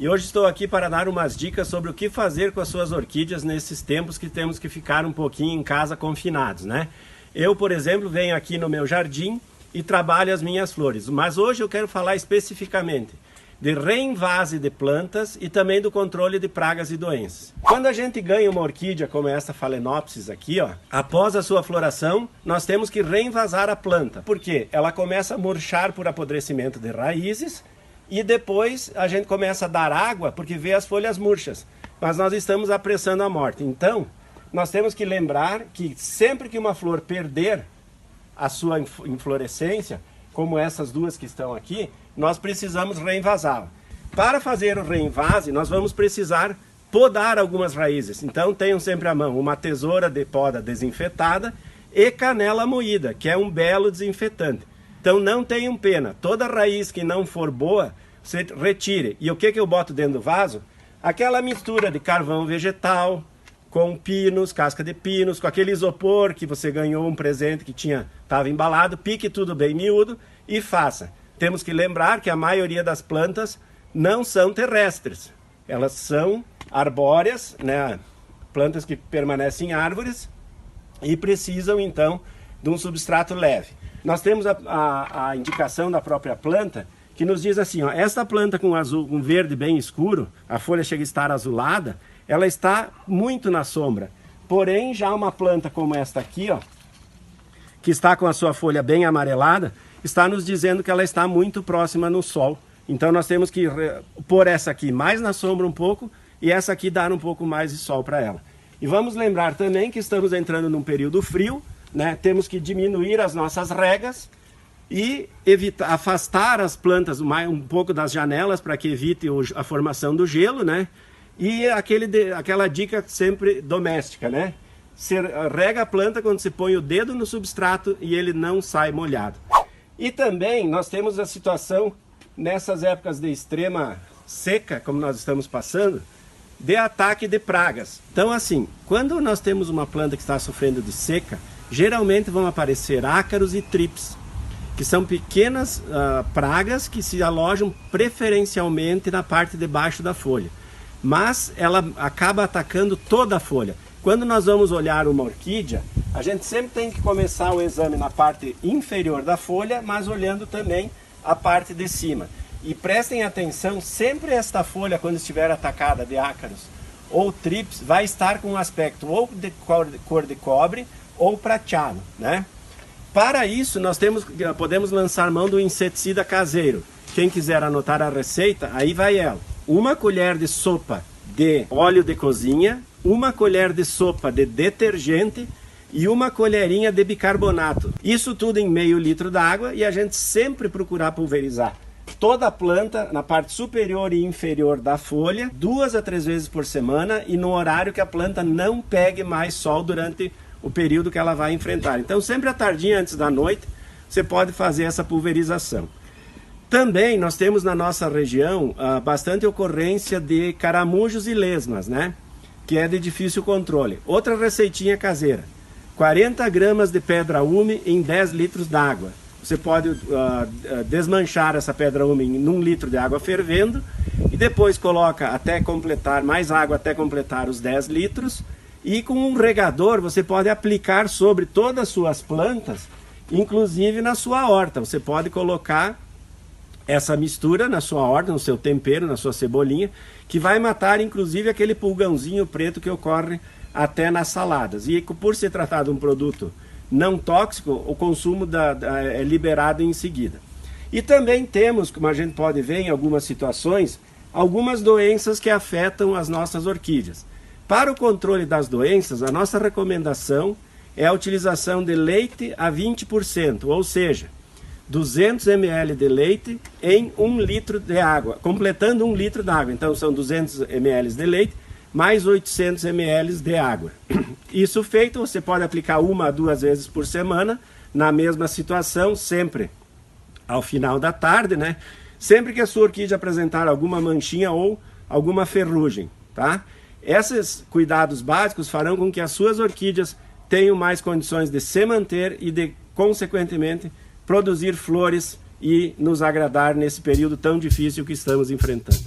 E hoje estou aqui para dar umas dicas sobre o que fazer com as suas orquídeas nesses tempos que temos que ficar um pouquinho em casa confinados, né? Eu, por exemplo, venho aqui no meu jardim e trabalho as minhas flores, mas hoje eu quero falar especificamente de reinvase de plantas e também do controle de pragas e doenças. Quando a gente ganha uma orquídea como essa Phalaenopsis aqui, ó, após a sua floração, nós temos que reinvasar a planta, porque ela começa a murchar por apodrecimento de raízes. E depois a gente começa a dar água porque vê as folhas murchas, mas nós estamos apressando a morte. Então, nós temos que lembrar que sempre que uma flor perder a sua inflorescência, como essas duas que estão aqui, nós precisamos reinvasá-la. Para fazer o reinvase, nós vamos precisar podar algumas raízes. Então, tenham sempre à mão uma tesoura de poda desinfetada e canela moída, que é um belo desinfetante. Então não tenham pena, toda raiz que não for boa, você retire. E o que eu boto dentro do vaso? Aquela mistura de carvão vegetal, com pinos, casca de pinos, com aquele isopor que você ganhou um presente que estava embalado, pique tudo bem miúdo e faça. Temos que lembrar que a maioria das plantas não são terrestres, elas são arbóreas, né? Plantas que permanecem em árvores e precisam então de um substrato leve. Nós temos a indicação da própria planta que nos diz assim, ó, esta planta com azul, com verde bem escuro, a folha chega a estar azulada, ela está muito na sombra. Porém, já uma planta como esta aqui, ó, que está com a sua folha bem amarelada, está nos dizendo que ela está muito próxima no sol. Então nós temos que pôr essa aqui mais na sombra um pouco e essa aqui dar um pouco mais de sol para ela. E vamos lembrar também que estamos entrando num período frio, né? Temos que diminuir as nossas regas e afastar as plantas um pouco das janelas para que evite a formação do gelo, né? E aquela dica sempre doméstica, né? Você rega a planta quando você põe o dedo no substrato e ele não sai molhado. E também nós temos a situação nessas épocas de extrema seca, como nós estamos passando, de ataque de pragas. Então assim, quando nós temos uma planta que está sofrendo de seca, geralmente vão aparecer ácaros e trips, que são pequenas pragas que se alojam preferencialmente na parte de baixo da folha. Mas ela acaba atacando toda a folha. Quando nós vamos olhar uma orquídea, a gente sempre tem que começar o exame na parte inferior da folha, mas olhando também a parte de cima. E prestem atenção, sempre esta folha, quando estiver atacada de ácaros ou trips, vai estar com um aspecto ou de cor de cobre, ou prateado, né? Para isso, nós podemos lançar mão do inseticida caseiro. Quem quiser anotar a receita, aí vai ela. 1 colher de sopa de óleo de cozinha, 1 colher de sopa de detergente e 1 colherinha de bicarbonato. Isso tudo em meio litro d'água e a gente sempre procurar pulverizar toda a planta na parte superior e inferior da folha, 2 a 3 vezes por semana e no horário que a planta não pegue mais sol durante o período que ela vai enfrentar. Então sempre à tardinha antes da noite você pode fazer essa pulverização. Também nós temos na nossa região bastante ocorrência de caramujos e lesmas, né? Que é de difícil controle. Outra receitinha caseira: 40 gramas de pedra úmide em 10 litros d'água. Você pode desmanchar essa pedra úmide em 1 litro de água fervendo e depois coloca até completar, mais água até completar os 10 litros. E com um regador você pode aplicar sobre todas as suas plantas, inclusive na sua horta. Você pode colocar essa mistura na sua horta, no seu tempero, na sua cebolinha, que vai matar inclusive aquele pulgãozinho preto que ocorre até nas saladas. E por se tratar de um produto não tóxico, o consumo é liberado em seguida. E também temos, como a gente pode ver em algumas situações, algumas doenças que afetam as nossas orquídeas. Para o controle das doenças, a nossa recomendação é a utilização de leite a 20%, ou seja, 200 ml de leite em 1 litro de água, completando 1 litro de água. Então são 200 ml de leite mais 800 ml de água. Isso feito, você pode aplicar 1 a 2 vezes por semana, na mesma situação, sempre ao final da tarde, né? Sempre que a sua orquídea apresentar alguma manchinha ou alguma ferrugem, tá? Esses cuidados básicos farão com que as suas orquídeas tenham mais condições de se manter e de consequentemente, produzir flores e nos agradar nesse período tão difícil que estamos enfrentando.